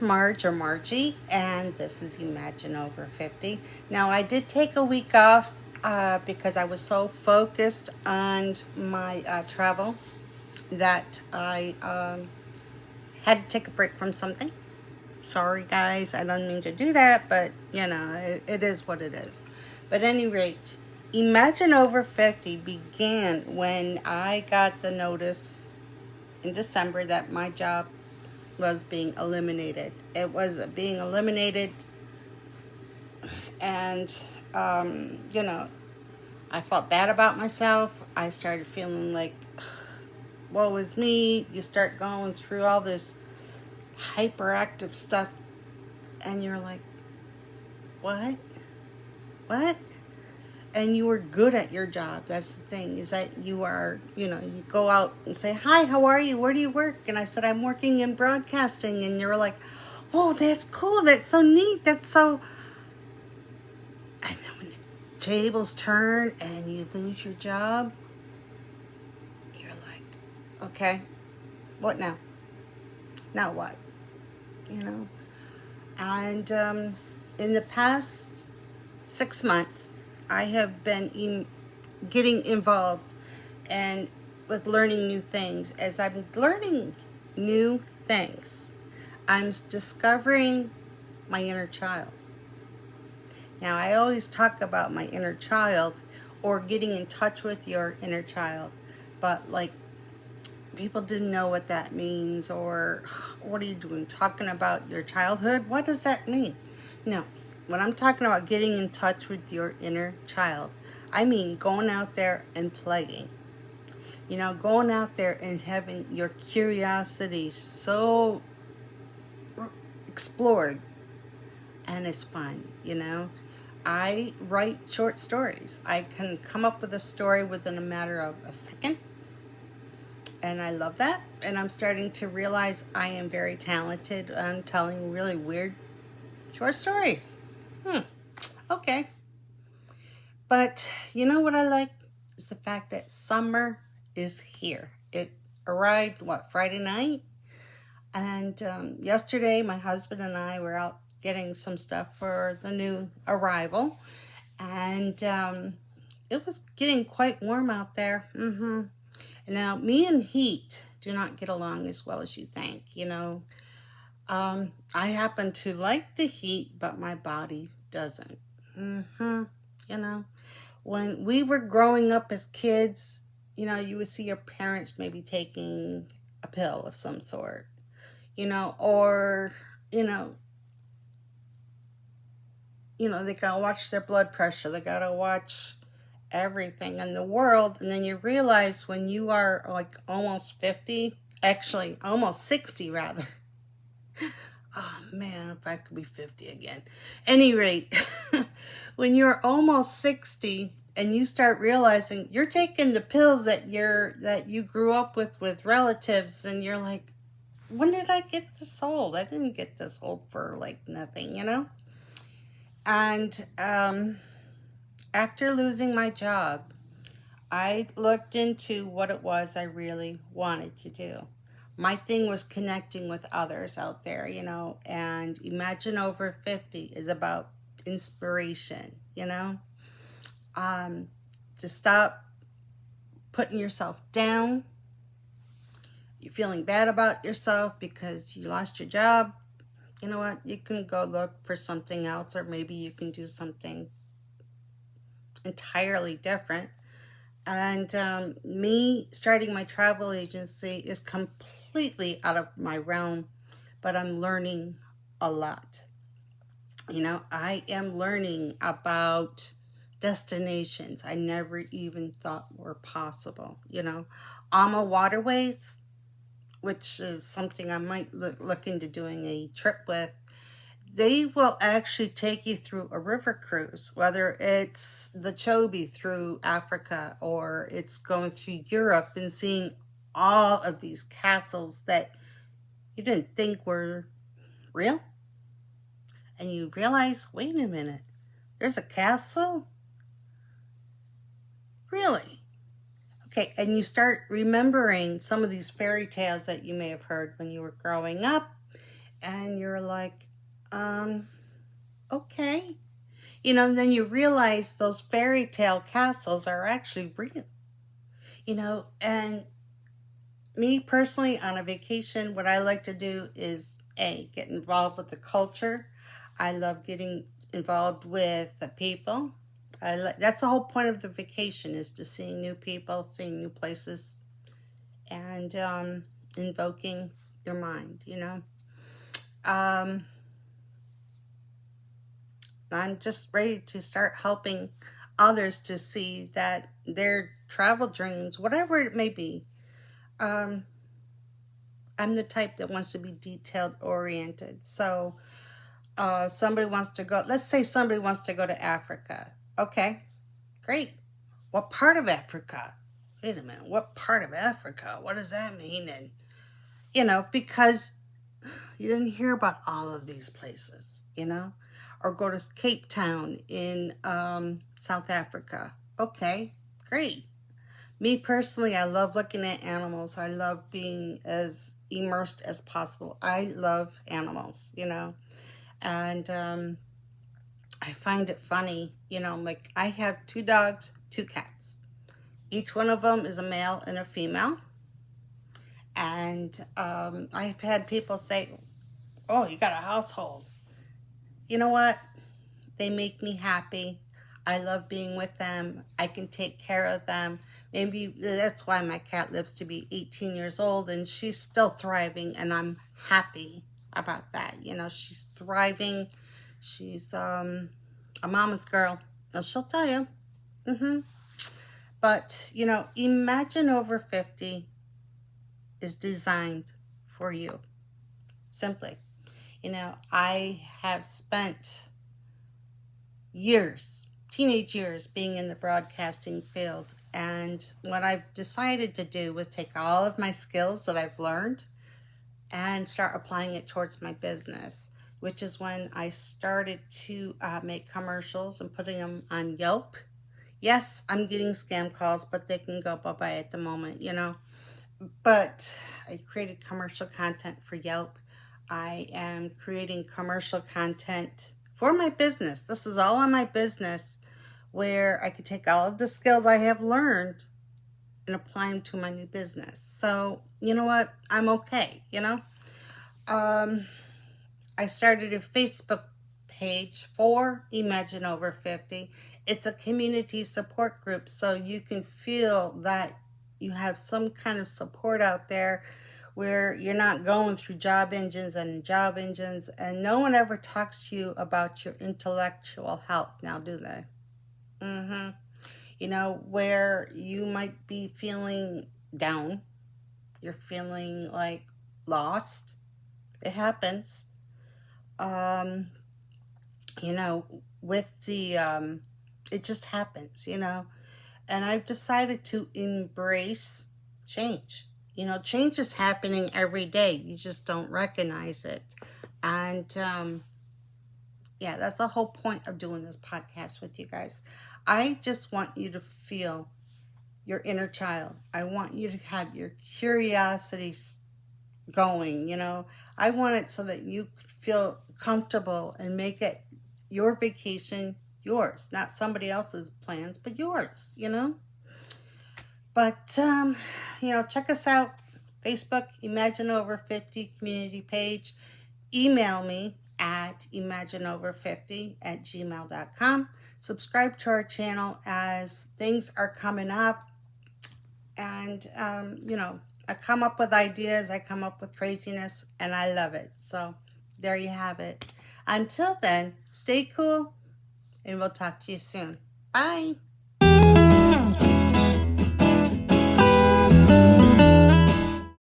Marge or Margie, and this is Imagine Over 50. Now, I did take a week off because I was so focused on my travel that I had to take a break from something. Sorry, guys, I don't mean to do that, but you know, it is what it is. But at any rate, Imagine Over 50 began when I got the notice in December that my job was being eliminated. It was being eliminated, and you know, I felt bad about myself. I started feeling like, woe is me. You start going through all this hyperactive stuff, and you're like, what? What? And you were good at your job. That's the thing, is that you are, you go out and say, hi, how are you? Where do you work? And I said, I'm working in broadcasting. And you're like, oh, that's cool. That's so neat. That's so... And then when the tables turn and you lose your job, you're like, okay, what now? Now what? And in the past 6 months, I have been getting involved and with learning new things. As I'm learning new things, I'm discovering my inner child. Now, I always talk about my inner child or getting in touch with your inner child, but like, people didn't know what that means, or what are you doing talking about your childhood? What does that mean? No, when I'm talking about getting in touch with your inner child, I mean going out there and playing. Going out there and having your curiosity so explored, and it's fun. I write short stories. I can come up with a story within a matter of a second, and I love that. And I'm starting to realize I am very talented on telling really weird short stories. Okay. But you know what I like is the fact that summer is here. It arrived, Friday night? And yesterday, my husband and I were out getting some stuff for the new arrival. And it was getting quite warm out there. Now, me and heat do not get along as well as you think, I happen to like the heat, but my body doesn't. When we were growing up as kids, you would see your parents maybe taking a pill of some sort, or, they gotta watch their blood pressure. They gotta watch everything in the world. And then you realize when you are like almost 50, actually almost 60 rather. Oh man, if I could be 50 again. Any rate, when you're almost 60 and you start realizing you're taking the pills that you grew up with relatives, and you're like, when did I get this old? I didn't get this old for like nothing, And after losing my job, I looked into what it was I really wanted to do. My thing was connecting with others out there, and Imagine Over 50 is about inspiration, to stop putting yourself down. You're feeling bad about yourself because you lost your job. You know what? You can go look for something else, or maybe you can do something entirely different. And me starting my travel agency is completely out of my realm, but I'm learning a lot. I am learning about destinations I never even thought were possible. AMA waterways, which is something I might look into doing a trip with. They will actually take you through a river cruise, whether it's the Chobe through Africa, or it's going through Europe and seeing all of these castles that you didn't think were real. And you realize, wait a minute, there's a castle? Really? Okay, and you start remembering some of these fairy tales that you may have heard when you were growing up. and you're like, um, okay. And then you realize those fairy tale castles are actually real, and me personally on a vacation, what I like to do is get involved with the culture. I love getting involved with the people. That's the whole point of the vacation, is to seeing new people, seeing new places, and invoking your mind. Um, I'm just ready to start helping others to see that their travel dreams, whatever it may be, um, I'm the type that wants to be detailed oriented. So, somebody wants to go, let's say somebody wants to go to Africa. Okay, great. What part of Africa? Wait a minute, what part of Africa? What does that mean? And, because you didn't hear about all of these places. Or go to Cape Town in South Africa. Okay, great. Me personally, I love looking at animals. I love being as immersed as possible. I love animals. And I find it funny, like I have 2 dogs, 2 cats. Each one of them is a male and a female. And I've had people say, "Oh, you got a household." You know what? They make me happy. I love being with them. I can take care of them. Maybe that's why my cat lives to be 18 years old and she's still thriving, and I'm happy about that. She's thriving. She's a mama's girl. Now she'll tell you. But, Imagine Over 50 is designed for you. Simply. I have spent years, teenage years, being in the broadcasting field. And what I've decided to do was take all of my skills that I've learned and start applying it towards my business, which is when I started to make commercials and putting them on Yelp. Yes, I'm getting scam calls, but they can go bye-bye at the moment. But I created commercial content for Yelp. I am creating commercial content for my business. This is all on my business, where I could take all of the skills I have learned and apply them to my new business. So, you know what? I'm okay. I started a Facebook page for Imagine Over 50. It's a community support group, so you can feel that you have some kind of support out there, where you're not going through job engines and no one ever talks to you about your intellectual health now, do they? Where you might be feeling down, you're feeling like lost. It happens. um you know with the it just happens. And I've decided to embrace change. Change is happening every day, you just don't recognize it. And yeah, that's the whole point of doing this podcast with you guys. I just want you to feel your inner child. I want you to have your curiosity going. I want it so that you feel comfortable and make it your vacation, yours, not somebody else's plans, but yours. But check us out. Facebook, Imagine Over 50 community page. Email me at imagineover50@gmail.com. Subscribe to our channel, as things are coming up. And I come up with ideas, I come up with craziness, and I love it. So there you have it. Until then, stay cool, and we'll talk to you soon. Bye.